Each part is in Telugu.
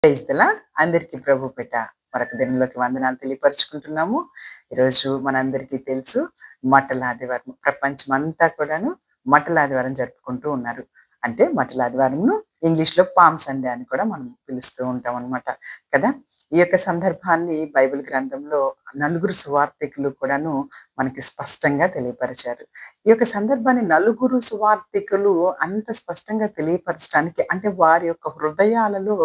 Praise the lord. అందరికీ ప్రభు పేట మరొక దినంలోకి వందనాలు తెలియపరుచుకుంటున్నాము. ఈరోజు మనందరికీ తెలుసు మట్టల ఆదివారం. ప్రపంచమంతా కూడాను మట్టల ఆదివారం జరుపుకుంటూ ఉన్నారు. అంటే మట్టల ఆదివారంను ఇంగ్లీష్‌లో పామ్ సండే అని కూడా మనం పిలుస్తూ ఉంటామనమాట కదా! ఈ యొక్క సందర్భాన్ని బైబిల్ గ్రంథంలో నలుగురు సువార్తికులు కూడాను మనకి స్పష్టంగా తెలియపరిచారు. ఈ యొక్క సందర్భాన్ని నలుగురు సువార్తికులు అంత స్పష్టంగా తెలియపరచడానికి అంటే వారి యొక్క హృదయాలలో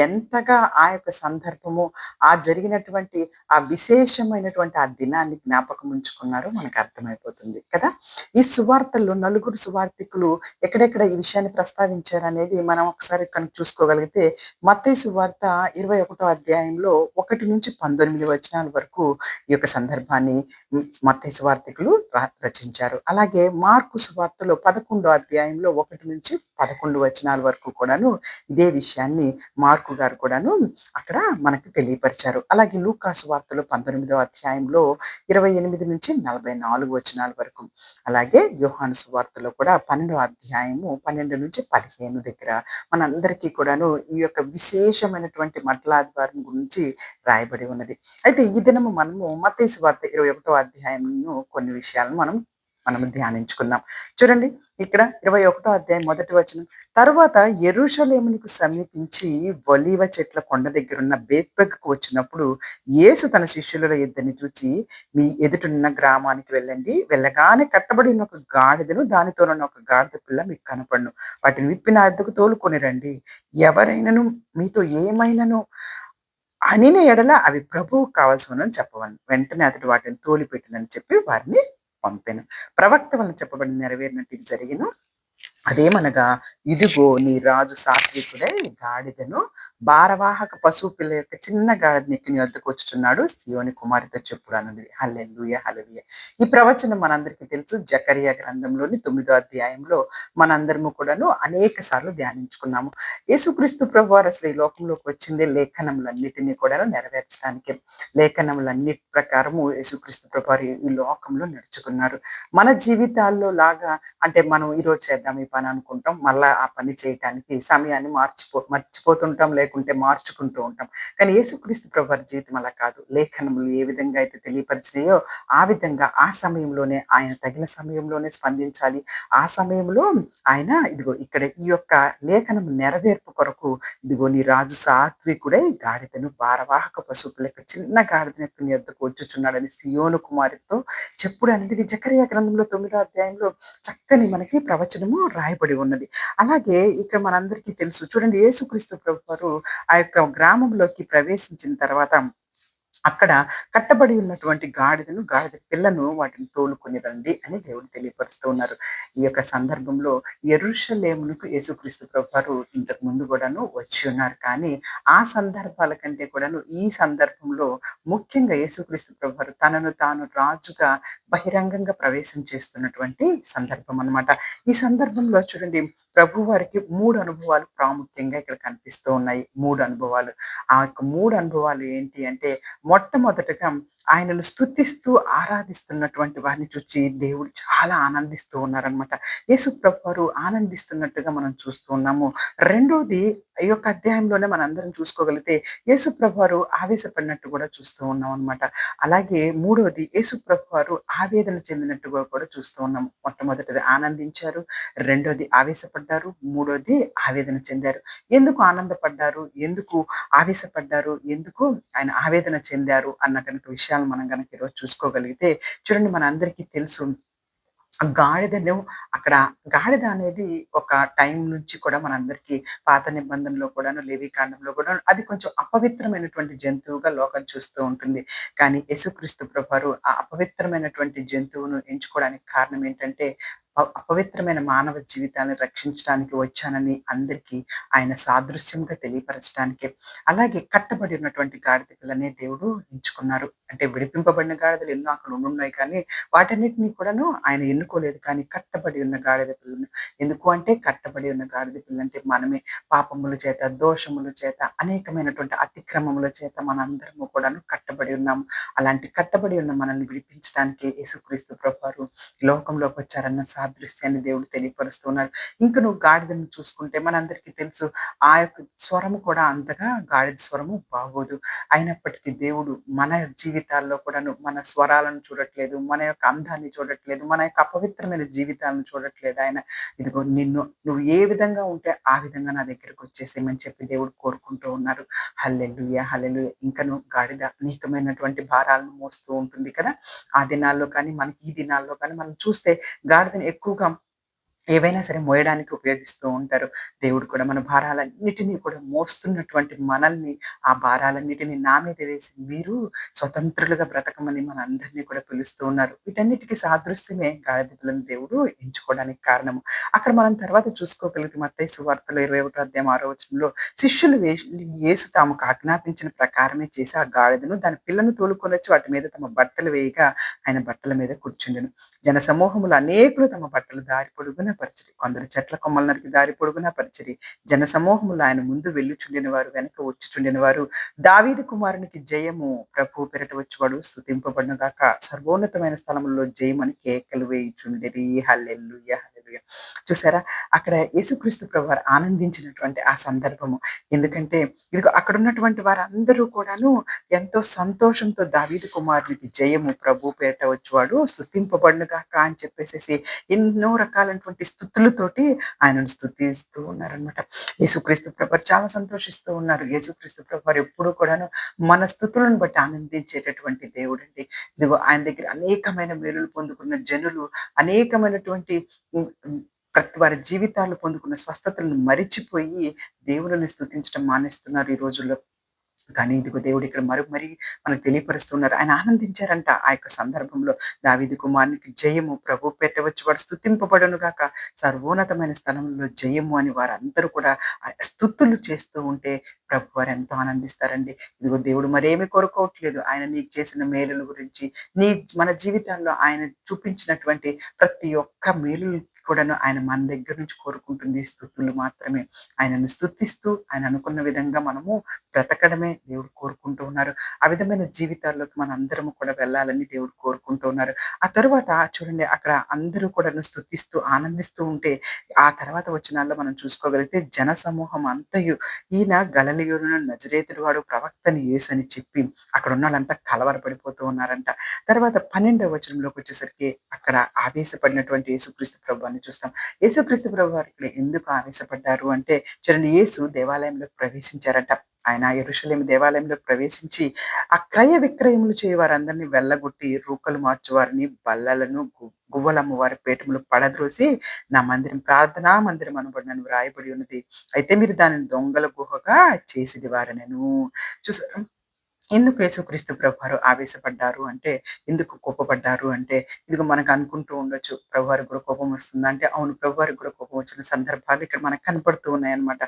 ఎంతగా ఆ యొక్క సందర్భము, ఆ జరిగినటువంటి ఆ విశేషమైనటువంటి ఆ దినాన్ని జ్ఞాపకం ఉంచుకున్నారో మనకు అర్థమైపోతుంది కదా! ఈ సువార్తల్లో నలుగురు సువార్తికులు ఎక్కడెక్కడ ఈ విషయాన్ని ప్రస్తావించారనేది మనం ఒకసారి కనుక చూసుకోగలిగితే మత్తయి సువార్త 21 అధ్యాయంలో 1-19 వచనాల వరకు ఈ యొక్క సందర్భాన్ని మత్తయి సువార్తికులు రచించారు. అలాగే మార్కు సువార్తలో 11 అధ్యాయంలో 1-11 వచనాల వరకు కూడాను ఇదే విషయాన్ని మార్కు గారు కూడాను అక్కడ మనకి తెలియపరిచారు. అలాగే లూకా సువార్తలో 19వ అధ్యాయంలో 28-44 వచనాల వరకు. అలాగే యోహాను సువార్తలో కూడా 12వ అధ్యాయము 12-15 దగ్గర మనందరికీ కూడాను ఈ యొక్క విశేషమైనటువంటి మట్లాదివారం గురించి రాయబడి ఉన్నది. అయితే ఈ దినము మనము మత్తయి సువార్త 21వ అధ్యాయంను కొన్ని విషయాలను మనము ధ్యానించుకుందాం. చూడండి ఇక్కడ 21వ అధ్యాయం మొదటి వచనం. తరువాత యెరూషలేమునకు సమీపించి ఒలీవ చెట్ల కొండ దగ్గరున్న బేత్పెగుకు వచ్చినప్పుడు యేసు తన శిష్యులలో ఇద్దరిని చూచి, మీ ఎదుటున్న గ్రామానికి వెళ్ళండి. వెళ్ళగానే కట్టబడి ఉన్న ఒక గాడిదను దానితోనున్న ఒక గాడిద పిల్ల మీకు కనపడును. వాటిని విప్పి నా యొద్దకు తోలుకొని రండి. ఎవరైనను మీతో ఏమైనను అనిన ఎడల అవి ప్రభువుకు కావాల్సినవని చెప్పవలెను. వెంటనే అతడు వాటిని తోలిపెట్టునని చెప్పి వారిని పంపెను. ప్రవక్త వలన చెప్పబడింది నెరవేరినట్టు ఇది జరిగెను. అదేమనగా, ఇదిగో నీ రాజు సాత్వికుడై గాడిదను భారవాహక పశువు పిల్ల యొక్క చిన్న గాడిదని ఎక్కి నీ వద్దకు వచ్చుచున్నాడు, సీయోని కుమార్తెతో చెప్పుడు అన్నది. హల్లెలూయా, హల్లెలూయా. ఈ ప్రవచనం మనందరికీ తెలుసు. జకరియా గ్రంథంలోని 9వ అధ్యాయంలో మనందరము కూడాను అనేక సార్లు ధ్యానించుకున్నాము. యేసుక్రీస్తు ప్రభువారు అసలు ఈ లోకంలోకి వచ్చిందే లేఖనములన్నిటినీ కూడాను నెరవేర్చడానికి. లేఖనములన్నిటి ప్రకారము యేసుక్రీస్తు ప్రభువారు ఈ లోకంలో నడుచుకున్నారు. మన జీవితాల్లో లాగా అంటే మనం ఈరోజు చేద్దాం ఈ పని అనుకుంటాం. మళ్ళా ఆ పని చేయటానికి సమయాన్ని మర్చిపోతుంటాం, లేకుంటే మార్చుకుంటూ ఉంటాం. కానీ యేసుక్రీస్తు ప్రభువారి జీవితం అలా కాదు. లేఖనములు ఏ విధంగా అయితే తెలియపరిచినాయో ఆ విధంగా ఆ సమయంలోనే ఆయన తగిన సమయంలోనే స్పందించాలి. ఆ సమయంలో ఆయన ఇదిగో ఇక్కడ ఈ యొక్క లేఖనం నెరవేర్పు కొరకు ఇదిగో నీ రాజు సాత్వికుడై గాడిదను భారవాహక పశువు పిల్ల యొక్క చిన్న గాడిదను నీ యొద్దకు వచ్చుచున్నాడని సీయోను కుమార్తెతో చెప్పుడు అనేది జకరియా గ్రంథంలో 9వ అధ్యాయంలో చక్కని మనకి ప్రవచనము రాయబడి ఉన్నది. అలాగే ఇక్కడ మనందరికీ తెలుసు. చూడండి యేసుక్రీస్తు ప్రభువారు ఆ యొక్క గ్రామంలోకి ప్రవేశించిన తర్వాత అక్కడ కట్టబడి ఉన్నటువంటి గాడిద పిల్లను వాటిని తోలుకొని రండి అని దేవుడు తెలియపరుస్తూ ఉన్నారు. ఈ యొక్క సందర్భంలో యెరూషలేమునకు యేసుక్రీస్తు ప్రభువారు ఇంతకు ముందు కూడాను వచ్చి ఉన్నారు. కానీ ఆ సందర్భాల కంటే కూడాను ఈ సందర్భంలో ముఖ్యంగా యేసుక్రీస్తు ప్రభువారు తనను తాను రాజుగా బహిరంగంగా ప్రవేశం చేస్తున్నటువంటి సందర్భం అన్నమాట. ఈ సందర్భంలో చూడండి ప్రభువారికి 3 అనుభవాలు ప్రాముఖ్యంగా ఇక్కడ కనిపిస్తూ ఉన్నాయి. 3 అనుభవాలు. ఆ యొక్క 3 అనుభవాలు ఏంటి అంటే మొట్టమొదటగా ఆయనను స్తుతిస్తూ ఆరాధిస్తున్నటువంటి వారిని చూచి దేవుడు చాలా ఆనందిస్తూ ఉన్నారనమాట. యేసు ప్రభువారు ఆనందిస్తున్నట్టుగా మనం చూస్తూ ఉన్నాము. రెండోది ఈ యొక్క అధ్యాయంలోనే మనందరం చూసుకోగలిగితే యేసు ప్రభువారు ఆవేశపడినట్టు కూడా చూస్తూ ఉన్నాం అనమాట. అలాగే మూడోది యేసు ప్రభువారు ఆవేదన చెందినట్టుగా కూడా చూస్తూ ఉన్నాము. మొట్టమొదటిది ఆనందించారు, రెండోది ఆవేశపడ్డారు, మూడోది ఆవేదన చెందారు. ఎందుకు ఆనందపడ్డారు, ఎందుకు ఆవేశపడ్డారు, ఎందుకు ఆయన ఆవేదన చెందారు అన్న కనుక విషయాలు మనం కనుక ఈరోజు చూసుకోగలిగితే చూడండి మనందరికీ తెలుసు. గాడిదను అక్కడ గాడిద అనేది ఒక టైం నుంచి కూడా మనందరికీ పాత నిబంధనలో కూడాను, లేవీకాండంలో కూడా అది కొంచెం అపవిత్రమైనటువంటి జంతువుగా లోకం చూస్తూ ఉంటుంది. కానీ యేసుక్రీస్తు ప్రభువారు ఆ అపవిత్రమైనటువంటి జంతువును ఎంచుకోవడానికి కారణం ఏంటంటే అపవిత్రమైన మానవ జీవితాన్ని రక్షించడానికి వచ్చానని అందరికీ ఆయన సాదృశ్యంగా తెలియపరచడానికే. అలాగే కట్టబడి ఉన్నటువంటి గాడిద పిల్లనే దేవుడు ఎంచుకున్నారు. అంటే విడిపింపబడిన గాడిదలు ఎన్నో అక్కడ ఉండున్నాయి కానీ వాటన్నిటిని కూడాను ఆయన ఎన్నుకోలేదు. కానీ కట్టబడి ఉన్న గాడిద పిల్లను ఎందుకు అంటే కట్టబడి ఉన్న గాడిద పిల్ల అంటే మనమే పాపముల చేత, దోషముల చేత, అనేకమైనటువంటి అతిక్రమముల చేత మనందరము కూడాను కట్టబడి ఉన్నాము. అలాంటి కట్టబడి ఉన్న మనల్ని విడిపించడానికి యేసుక్రీస్తు ప్రభువారు లోకంలోకి వచ్చారన్న సాదృశ్యాన్ని దేవుడు తెలియపరుస్తూ ఉన్నారు. ఇంక నువ్వు గాడిదను చూసుకుంటే మనందరికీ తెలుసు ఆ యొక్క స్వరము కూడా అంతగా గాడిద స్వరము బాగోదు. అయినప్పటికీ దేవుడు మన జీవితాల్లో కూడాను మన స్వరాలను చూడట్లేదు. మన యొక్క అందాన్ని చూడట్లేదు. మన యొక్క అపవిత్రమైన జీవితాలను చూడట్లేదు ఆయన. ఇదిగో నువ్వు ఏ విధంగా ఉంటే ఆ విధంగా నా దగ్గరకొచ్చేసేయమని చెప్పి దేవుడు కోరుకుంటూ ఉన్నారు. హల్లెలూయా! హల్లెలూయా! ఇంకను గాడిద అనేకమైనటువంటి భారాలను మోస్తూ ఉంటుంది కదా! ఆ దినాల్లో కానీ, మనకి ఈ దినాల్లో కానీ మనం చూస్తే గాడిదని ఎక్కువగా ఏవైనా సరే మోయడానికి ఉపయోగిస్తూ ఉంటారు. దేవుడు కూడా మన భారాలన్నిటిని కూడా మోస్తున్నటువంటి మనల్ని, ఆ భారాలన్నిటిని నా మీద వేసి మీరు స్వతంత్రులుగా బ్రతకమని మనందరినీ కూడా పిలుస్తూ ఉన్నారు. వీటన్నిటికి సాదృశ్యమే గాడిదలను దేవుడు ఎంచుకోవడానికి కారణము. అక్కడ మనం తర్వాత చూసుకోగలిగితే మత్తయి సువార్తలో 21 అధ్యాయం 6 వచనంలో శిష్యులు యేసు తాముకు ఆజ్ఞాపించిన ప్రకారమే చేసి ఆ గాడిదను దాని పిల్లను తోలుకొనొచ్చి వాటి మీద తమ బట్టలు వేయగా ఆయన బట్టల మీద కూర్చుండెను. జనసమూహములు అనేకులు తమ బట్టలు దారి పొడుగున పరిచిరి. కొందరు చెట్ల కొమ్మలు నరికి దారి పొడుగున పరిచిరి. జనసమూహములు ఆయన ముందు వెళ్ళుచుండిన వారు, వెనక వచ్చుచుండిన వారు, దావీదు కుమారునికి జయము, ప్రభువు పెరట వచ్చువాడు స్తుతింపబడును గాక, సర్వోన్నతమైన స్థలముల్లో జయమని కేకలు వేయుచుండిరి. హల్లెలూయా! హల్లెలూయా! చూసారా? అక్కడ యేసుక్రీస్తు ప్రభువారు ఆనందించినటువంటి ఆ సందర్భము. ఎందుకంటే ఇదిగో అక్కడున్నటువంటి వారందరూ కూడాను ఎంతో సంతోషంతో దావీదు కుమారునికి జయము, ప్రభు పేరిట వచ్చువాడు స్తుతింపబడును గాక అని చెప్పేసేసి ఎన్నో రకాలైనటువంటి స్తుతులతోటి ఆయనను స్తుతిస్తూ ఉన్నారనమాట. యేసుక్రీస్తు ప్రభువారు చాలా సంతోషిస్తూ ఉన్నారు. యేసుక్రీస్తు ప్రభువారు ఎప్పుడూ కూడాను మన స్తుతులను బట్టి ఆనందించేటటువంటి దేవుడండి. ఇదిగో ఆయన దగ్గర అనేకమైన మేలులు పొందుకున్న జనులు అనేకమైనటువంటి హ్మ్, హ్మ్, వారి జీవితాల్లో పొందుకున్న స్వస్థతలను మరిచిపోయి దేవుడిని స్తుతించడం మానేస్తున్నారు ఈ రోజుల్లో. కానీ ఇదిగో దేవుడు ఇక్కడ మరి మనకు తెలియపరుస్తున్నారు. ఆయన ఆనందించారంట ఆ యొక్క సందర్భంలో. దావీదు కుమారునికి జయము, ప్రభు పేరిట వచ్చువాడు స్తుతింపబడును గాక, సర్వోన్నతమైన స్థలంలో జయము అని వారందరూ కూడా స్తుతులు చేస్తూ ఉంటే ప్రభువారు ఎంతో ఆనందిస్తారండి. ఇదిగో దేవుడు మరేమి కోరుకోవట్లేదు. ఆయన నీకు చేసిన మేలుల గురించి, నీ మన జీవితాల్లో ఆయన చూపించినటువంటి ప్రతి ఒక్క మేలులు కూడాను ఆయన మన దగ్గర నుంచి కోరుకుంటుంది స్తుతులు మాత్రమే. ఆయనను స్తుతిస్తూ ఆయన అనుకున్న విధంగా మనము బ్రతకడమే దేవుడు కోరుకుంటూ ఉన్నారు. ఆ విధమైన జీవితాల్లోకి మనందరము కూడా వెళ్ళాలని దేవుడు కోరుకుంటూ ఉన్నారు. ఆ తరువాత చూడండి అక్కడ అందరూ కూడాను స్తుతిస్తూ, ఆనందిస్తూ ఉంటే, ఆ తర్వాత వచనాల్లో మనం చూసుకోగలిగితే జనసమూహం అంతయు ఈయన గలిలయుడును నజరేతుడు వాడు ప్రవక్తని యేసు అని చెప్పి అక్కడున్నోళ్ళంతా కలవరపడిపోతూ ఉన్నారంట. తర్వాత 12వ వచనంలోకొచ్చేసరికి అక్కడ ఆవేశపడినటువంటి యేసుక్రీస్తు ప్రభువుని చూస్తాం. యేసుక్రీస్తు ప్రభువారు ఇక్కడ ఎందుకు ఆవేశపడ్డారు అంటే చూడండి యేసు దేవాలయంలోకి ప్రవేశించారట. ఆయన యెరూషలేము దేవాలయంలోకి ప్రవేశించి, ఆ క్రయ విక్రయములు చేయు వారందరిని వెళ్ళగొట్టి, రూకలు మార్చువారిని, బల్లలను, గువ్వలమ్ము వారి పీఠములు పడద్రోసి, నా మందిరం ప్రార్థనా మందిరం అనబడునని వ్రాయబడి ఉన్నది. అయితే మీరు దానిని దొంగల గుహగా చేసిడివారనెను. చూసారా? ఎందుకు యేసుక్రీస్తు ప్రభువారు ఆవేశపడ్డారు అంటే, ఎందుకు కోపపడ్డారు అంటే, ఇదిగో మనకు అనుకుంటూ ఉండొచ్చు. ప్రభువారికి కూడా కోపం వస్తుందా అంటే, అవును ప్రభువారికి కూడా కోపం వచ్చిన సందర్భాలు ఇక్కడ మనకు కనపడుతూ ఉన్నాయన్నమాట.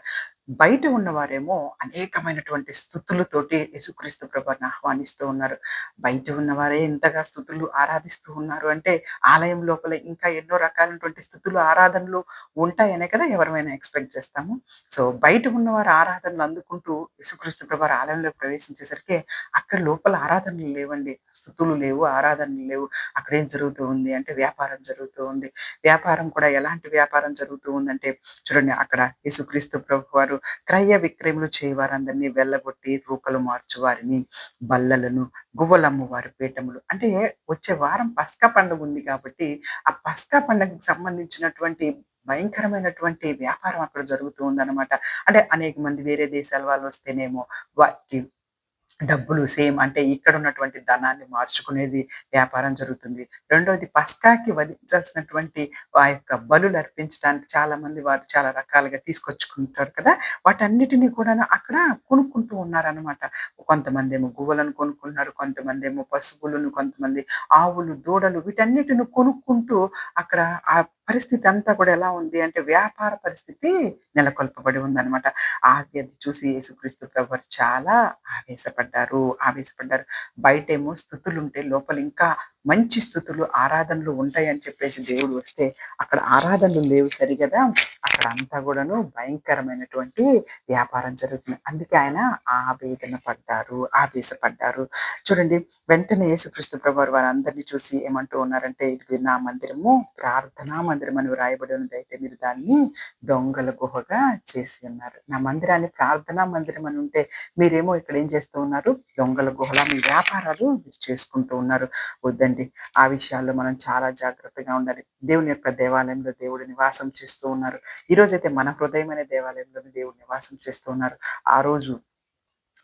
బయట ఉన్నవారేమో అనేకమైనటువంటి స్తుతులతోటి యేసుక్రీస్తు ప్రభువారిని ఆహ్వానిస్తూ ఉన్నారు. బయట ఉన్నవారే ఇంతగా స్తుతులు ఆరాధిస్తూ ఉన్నారు అంటే, ఆలయం లోపల ఇంకా ఎన్నో రకాలైనటువంటి స్తుతులు, ఆరాధనలు ఉంటాయనే కదా ఎవరమైనా ఎక్స్‌పెక్ట్ చేస్తాము. సో, బయట ఉన్నవారు ఆరాధనలు అందుకుంటూ యేసుక్రీస్తు ప్రభువారు ఆలయంలోకి ప్రవేశించేసరికి అక్కడ లోపల ఆరాధనలు లేవండి. స్తుతులు లేవు, ఆరాధనలు లేవు. అక్కడేం జరుగుతూ ఉంది అంటే వ్యాపారం జరుగుతూ ఉంది. వ్యాపారం కూడా ఎలాంటి వ్యాపారం జరుగుతూ ఉందంటే చూడండి అక్కడ యేసుక్రీస్తు ప్రభువారు క్రయ విక్రయములు చేయవారందరినీ వెళ్ళగొట్టి రూకలు మార్చువారిని, బల్లలను, గువ్వలమ్ము వారి పీఠములు. అంటే వచ్చే వారం పస్కా పండుగ ఉంది కాబట్టి ఆ పస్కా పండగకి సంబంధించినటువంటి భయంకరమైనటువంటి వ్యాపారం అక్కడ జరుగుతూ ఉందన్నమాట. అంటే అనేక మంది వేరే దేశాల వాళ్ళు వస్తేనేమో వారికి డబ్బులు సేమ్ అంటే ఇక్కడున్నటువంటి ధనాన్ని మార్చుకునేది వ్యాపారం జరుగుతుంది. రెండోది పస్కాకి వధించాల్సినటువంటి ఆ యొక్క బలులు అర్పించడానికి చాలామంది వారు చాలా రకాలుగా తీసుకొచ్చుకుంటారు కదా! వాటన్నిటిని కూడాను అక్కడ కొనుక్కుంటూ ఉన్నారనమాట. కొంతమందేమో గువ్వలను కొనుక్కుంటున్నారు. కొంతమందేమో పశువులను, కొంతమంది ఆవులు, దూడలు వీటన్నిటిని కొనుక్కుంటూ అక్కడ ఆ పరిస్థితి అంతా కూడా ఎలా ఉంది అంటే వ్యాపార పరిస్థితి నెలకొల్పబడి ఉందనమాట. అది చూసి యేసుక్రీస్తు ప్రభువారు చాలా ఆవేశపడ్డారు. బయటేమో స్తుతులుంటే లోపల ఇంకా మంచి స్థుతులు, ఆరాధనలు ఉంటాయని చెప్పేసి దేవుడు వస్తే, అక్కడ ఆరాధనలు లేవు సరిగదా! అక్కడ అంతా గూడాను భయంకరమైనటువంటి వ్యాపారం జరుగుతుంది. అందుకే ఆయన ఆవేదన పడ్డారు, ఆవేశపడ్డారు. చూడండి, వెంటనే యేసుక్రీస్తు ప్రభువారు వారందరిని చూసి ఏమంటూ ఉన్నారంటే, "ఇది నా మందిరము, ప్రార్థనా మందిరం అని వ్రాయబడి ఉన్నదైతే మీరు దాన్ని దొంగల గుహగా చేసి ఉన్నారు. నా మందిరాన్ని ప్రార్థనా మందిరం అని ఉంటే మీరేమో ఇక్కడ ఏం చేస్తూ ఉన్నారు? దొంగల గుహలా మీ వ్యాపారాలు మీరు చేసుకుంటూ ఉన్నారు. వద్దండి. ఆ విషయాల్లో మనం చాలా జాగ్రత్తగా ఉండాలి. దేవుని యొక్క దేవాలయంలో దేవుడు నివాసం చేస్తూ ఉన్నారు. ఈరోజైతే మన హృదయం అనే దేవాలయంలోనే దేవుడు నివాసం చేస్తూ ఉన్నారు. ఆ రోజు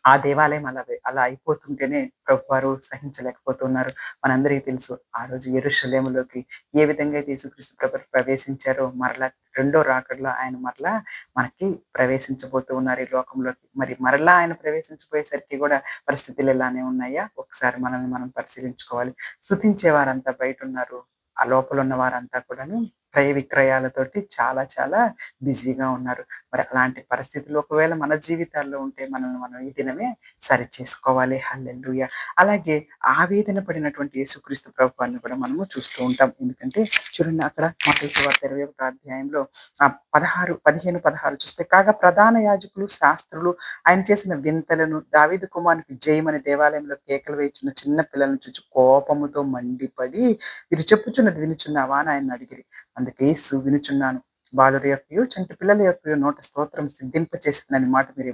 ఆ దేవాలయం అలా అయిపోతుంటేనే ప్రభువారు సహించలేకపోతున్నారు. మనందరికీ తెలుసు. ఆ రోజు యెరూషలేములోకి ఏ విధంగా అయితే యేసుక్రీస్తు ప్రభువారు ప్రవేశించారో మరలా రెండో రాకడలో ఆయన మరలా మనకి ప్రవేశించబోతూ ఉన్నారు ఈ లోకంలోకి. మరి మరలా ఆయన ప్రవేశించబోయేసరికి గూడా పరిస్థితులు ఇలానే ఉన్నాయా? ఒకసారి మనల్ని మనం పరిశీలించుకోవాలి. స్తుతించే వారంతా బయటున్నారు. ఆ లోపల ఉన్న వారంతా కూడాను క్రయ విక్రయాలతోటి చాలా చాలా బిజీగా ఉన్నారు. మరి అలాంటి పరిస్థితులు ఒకవేళ మన జీవితాల్లో ఉంటే మనల్ని మనం ఈ దినమే సరిచేసుకోవాలి. హల్లెలూయా! అలాగే ఆవేదన పడినటువంటి యేసుక్రీస్తు ప్రభువారిని కూడా మనము చూస్తూ ఉంటాం. ఎందుకంటే చూడండి, అక్కడ మత్తయి సువార్త 21 అధ్యాయంలో 16, 15, 16 చూస్తే, "కాగా ప్రధాన యాజకులు, శాస్త్రులు ఆయన చేసిన వింతలను, దావీదు కుమారునికి జయమని దేవాలయంలో కేకలు వేయుచున్న చిన్న పిల్లలను చూచి కోపముతో మండిపడి, వీరు చెప్పుచున్నది వినుచున్నావా అని ఆయనను అడిగిరి. అందుకు యేసు, వినుచున్నాను. బాలుర యొక్కయు, చంటి పిల్లల యొక్కయు నోట స్తోత్రం సిద్ధింపచేసినని మాట మీరు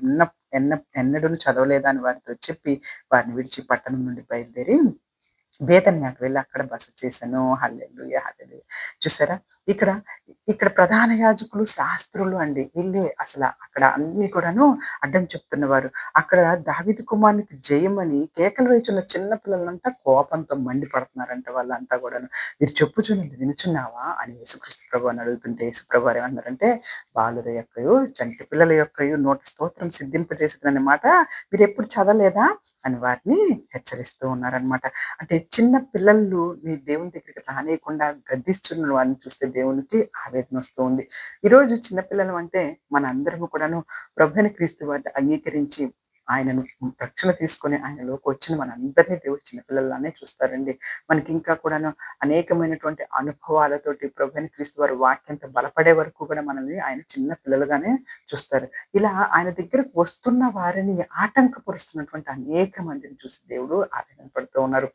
ఎన్నడూను చదవలేదా అని వారితో చెప్పి, వారిని విడిచి పట్టణం నుండి బయలుదేరి బేతన్యాకు వెళ్ళి అక్కడ బస చేశాను. హల్లెలూయా! హల్లెలూయా! చూసారా? ఇక్కడ, ఇక్కడ ప్రధాన యాజకులు, శాస్త్రులు అండి. వీళ్ళే అక్కడ అన్నీ కూడాను అడ్డం చెప్తున్నవారు. అక్కడ దావీదు కుమారునికి జయమని కేకలు వేయుచున్న చిన్న పిల్లలంట కోపంతో మండిపడుతున్నారంట వాళ్ళంతా గూడాను. "మీరు చెప్పుచున్నది వినుచున్నావా?" అని యేసుక్రీస్తు ప్రభువుని అడుగుతుంటే, యేసు ప్రభువారు ఏమన్నారంటే, "బాలుర యొక్కయు, చంటి పిల్లల యొక్కయు నోటి స్తోత్రం సిద్ధింపజేసేదనే మాట మీరెప్పుడు చదవలేదా?" అని వారిని హెచ్చరిస్తూ ఉన్నారనమాట. అంటే చిన్న పిల్లలు నీ దేవుని దగ్గరికి రానీయకుండా గద్దిస్తున్న వారిని చూస్తే దేవునికి ఆవేదనొస్తూ ఉంది. ఈరోజు చిన్న పిల్లలు అంటే మనందరము కూడాను ప్రభువైన క్రీస్తు వారిని అంగీకరించి ఆయనను రక్షణ తీసుకొని ఆయనలోకి వచ్చిన మనందరినీ దేవుడు చిన్న పిల్లల్లానే చూస్తారండి. మనకింకా కూడాను అనేకమైనటువంటి అనుభవాలతోటి ప్రభువైన క్రీస్తు వారి వాక్యంతో బలపడే వరకు కూడా మనల్ని ఆయన చిన్న పిల్లలుగానే చూస్తారు. ఇలా ఆయన దగ్గరకు వస్తున్న వారిని ఆటంకపరుస్తున్నటువంటి అనేక మందిని చూసి దేవుడు ఆవేదన పడుతూ ఉన్నారు.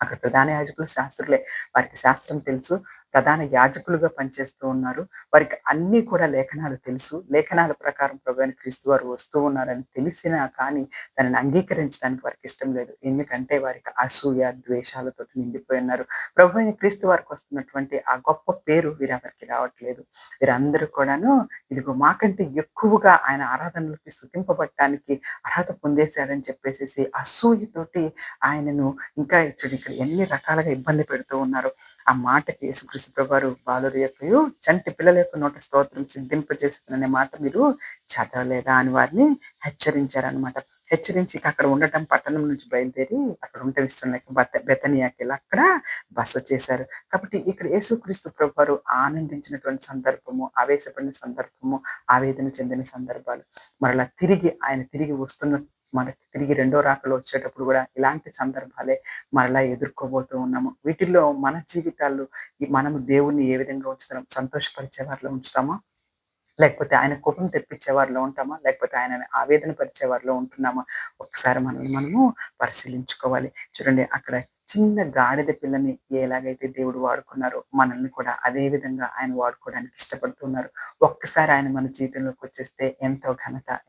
అక్కడ ప్రధాన యాజకులు, శాస్త్రులే. వారికి శాస్త్రం తెలుసు. ప్రధాన యాజకులుగా పనిచేస్తూ ఉన్నారు. వారికి అన్నీ కూడా లేఖనాలు తెలుసు. లేఖనాల ప్రకారం ప్రభువైన క్రీస్తు వారు వస్తూ ఉన్నారని తెలిసినా కానీ దానిని అంగీకరించడానికి వారికి ఇష్టం లేదు. ఎందుకంటే వారికి అసూయ, ద్వేషాలతోటి నిండిపోయి ఉన్నారు. ప్రభువైన క్రీస్తు వారికి వస్తున్నటువంటి ఆ గొప్ప పేరు వీరెవరికీ రావట్లేదు. వీరందరూ కూడాను ఇదిగో మాకంటే ఎక్కువగా ఆయన ఆరాధనలకి స్తుతింపబడటానికి అర్హత పొందేశారని చెప్పేసేసి అసూయతోటి ఆయనను ఇంకా ఇక్కడ ఎన్ని రకాలుగా ఇబ్బంది పెడుతూ ఉన్నారు. ఆ మాటకి యేసుక్రీస్తు ప్రభువారు బాలుర యొక్కయు, చంటి పిల్లల యొక్క నోట స్తోత్రం సిద్ధింపజేసేదననే మాట మీరు చదవలేదా అని వారిని హెచ్చరించారనమాట. హెచ్చరించి ఇక అక్కడ ఉండటం పట్టణం నుంచి బయలుదేరి అక్కడ ఉండటం ఇష్టం లేక బెతనియాకెళ్ళి అక్కడ బస చేశారు. కాబట్టి ఇక్కడ యేసుక్రీస్తు ప్రభువారు ఆనందించినటువంటి సందర్భము, ఆవేశపడిన సందర్భము, ఆవేదన చెందిన సందర్భాలు, మరలా తిరిగి వస్తున్న మనకి తిరిగి రెండో రాకలో వచ్చేటప్పుడు గూడా ఇలాంటి సందర్భాలే మరలా ఎదుర్కోబోతూ ఉన్నాము. వీటిల్లో మన జీవితాల్లో మనము దేవుణ్ణి ఏ విధంగా ఉంచుతున్నాం? సంతోషపరిచే వారిలో ఉంచుతామా? లేకపోతే ఆయన కోపం తెప్పించే వారిలో ఉంటామా? లేకపోతే ఆయనని ఆవేదన పరిచే వారిలో ఉంటున్నామా? ఒకసారి మనల్ని మనము పరిశీలించుకోవాలి. చూడండి, అక్కడ చిన్న గాడిద పిల్లని ఎలాగైతే దేవుడు వాడుకున్నారో, మనల్ని కూడా అదే విధంగా ఆయన వాడుకోవడానికి ఇష్టపడుతున్నారు. ఒక్కసారి ఆయన మన జీవితంలోకొచ్చేస్తే ఎంతో ఘనత,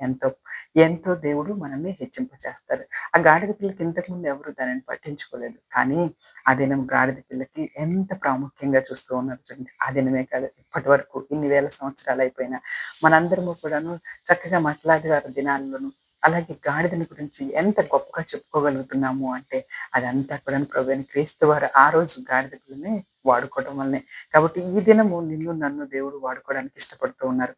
ఎంతో దేవుడు మనల్ని హెచ్చింపచేస్తారు. ఆ గాడిద పిల్లకి ఇంతకుముందు ఎవరు దానిని పట్టించుకోలేదు. కానీ ఆ దినం గాడిద పిల్లకి ఎంత ప్రాముఖ్యంగా చూస్తూ ఉన్నారు చూడండి. ఆ దినమే కాదు, ఇప్పటి వరకు ఇన్ని వేల సంవత్సరాలయిపోయినా మనందరము కూడాను చక్కగా మట్లాదివారం దినాల్లోను, అలాగే గాడిదని గురించి ఎంత గొప్పగా చెప్పుకోగలుగుతున్నాము అంటే, అదంతా కూడాను ప్రభువైన క్రీస్తు వారు ఆ రోజు గాడిద పిల్లని వాడుకోవడం వల్లనే. కాబట్టి ఈ దినము నిన్ను, నన్ను దేవుడు వాడుకోవడానికి ఇష్టపడుతూ ఉన్నారు.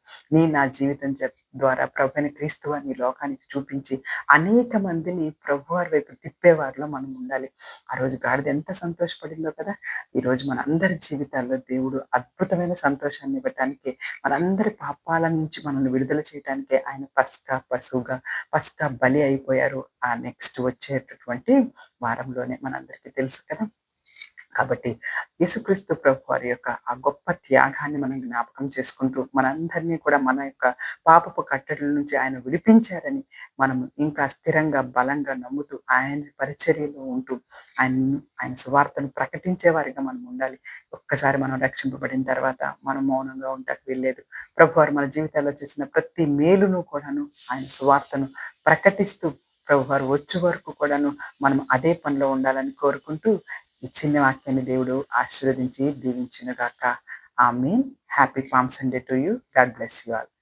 నా జీవితం ద్వారా ప్రభువైన క్రీస్తు వారిని ఈ లోకానికి చూపించి, అనేక మందిని ప్రభువారి వైపు తిప్పేవారిలో మనం ఉండాలి. ఆ రోజు గాడిద ఎంత సంతోషపడిందో కదా! ఈరోజు మనందరి జీవితాల్లో దేవుడు అద్భుతమైన సంతోషాన్ని ఇవ్వటానికి, మనందరి పాపాల నుంచి మనల్ని విడుదల చేయటానికే ఆయన పస్కా పశువుగా, పస్కా బలి అయిపోయారు. ఆ నెక్స్ట్ వచ్చేటటువంటి వారంలోనే మనందరికీ తెలుసు కదా! కాబట్టి యేసుక్రీస్తు ప్రభువారి యొక్క ఆ గొప్ప త్యాగాన్ని మనం జ్ఞాపకం చేసుకుంటూ, మనందరినీ కూడా మన యొక్క పాపపు కట్టడల నుంచి ఆయన విడిపించారని మనం ఇంకా స్థిరంగా, బలంగా నమ్ముతూ, ఆయన పరిచర్యలో ఉంటూ, ఆయన సువార్తను ప్రకటించే వారిగా మనం ఉండాలి. ఒక్కసారి మనం రక్షింపబడిన తర్వాత మనం మౌనంగా ఉండటానికి వీల్లేదు. ప్రభువారు మన జీవితాల్లో చేసిన ప్రతి మేలును కూడాను, ఆయన సువార్తను ప్రకటిస్తూ, ప్రభువారు వచ్చే వరకు కూడాను మనం అదే పనిలో ఉండాలని కోరుకుంటూ, ఈ చిన్న వాక్యాన్ని దేవుడు ఆశీర్వదించి దీవించును గాక. Amen. Happy palm Sunday to you. God bless you all.